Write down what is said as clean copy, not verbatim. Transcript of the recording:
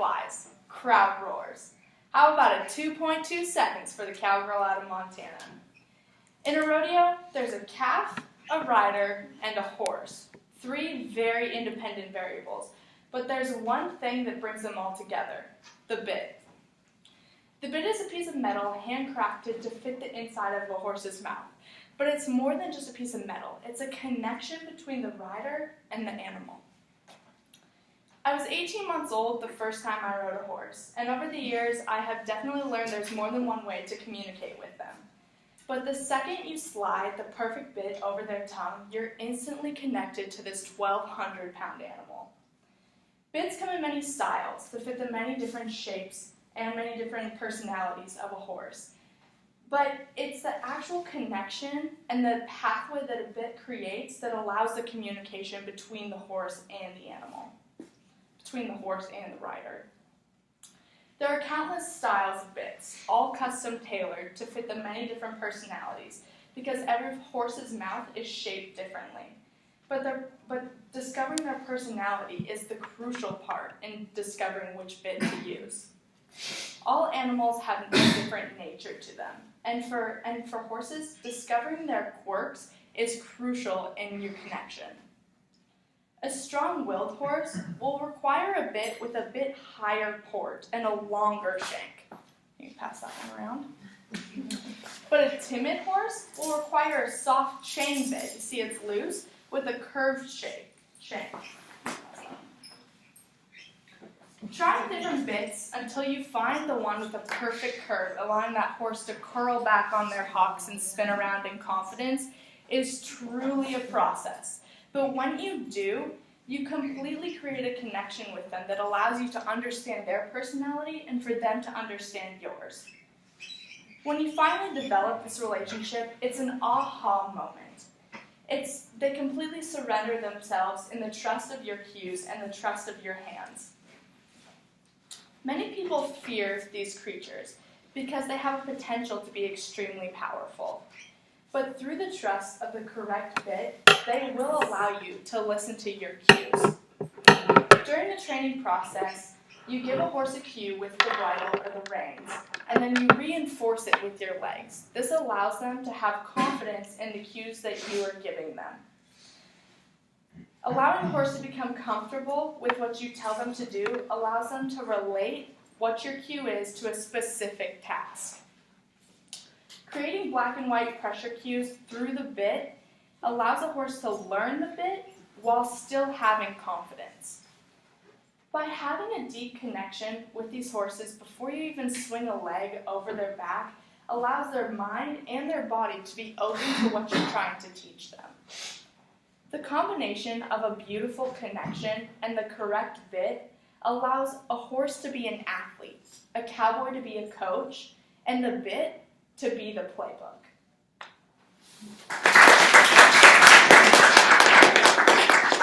flies, crowd roars. How about a 2.2 seconds for the cowgirl out of Montana? In a rodeo, there's a calf, a rider, and a horse. 3 very independent variables, but there's one thing that brings them all together, the bit. The bit is a piece of metal handcrafted to fit the inside of a horse's mouth, but it's more than just a piece of metal. It's a connection between the rider and the animal. I was 18 months old the first time I rode a horse, and over the years I have definitely learned there's more than one way to communicate with them. But the second you slide the perfect bit over their tongue, you're instantly connected to this 1,200-pound animal. Bits come in many styles to fit the many different shapes and many different personalities of a horse. But it's the actual connection and the pathway that a bit creates that allows the communication between the horse and the animal, between the horse and the rider. There are countless styles of bits, all custom tailored to fit the many different personalities, because every horse's mouth is shaped differently. But discovering their personality is the crucial part in discovering which bit to use. All animals have a different nature to them, and for horses, discovering their quirks is crucial in your connection. A strong-willed horse will require a bit with a bit higher port and a longer shank. You can pass that one around. But a timid horse will require a soft chain bit, you see it's loose, with a curved shank. Try different bits until you find the one with the perfect curve, allowing that horse to curl back on their hocks and spin around in confidence, is truly a process. But when you do, you completely create a connection with them that allows you to understand their personality and for them to understand yours. When you finally develop this relationship, it's an aha moment. They completely surrender themselves in the trust of your cues and the trust of your hands. Many people fear these creatures because they have a potential to be extremely powerful. But through the trust of the correct bit, they will allow you to listen to your cues. During the training process, you give a horse a cue with the bridle or the reins, and then you reinforce it with your legs. This allows them to have confidence in the cues that you are giving them. Allowing a horse to become comfortable with what you tell them to do allows them to relate what your cue is to a specific task. Creating black and white pressure cues through the bit allows a horse to learn the bit while still having confidence. By having a deep connection with these horses before you even swing a leg over their back allows their mind and their body to be open to what you're trying to teach them. The combination of a beautiful connection and the correct bit allows a horse to be an athlete, a cowboy to be a coach, and the bit to be the playbook.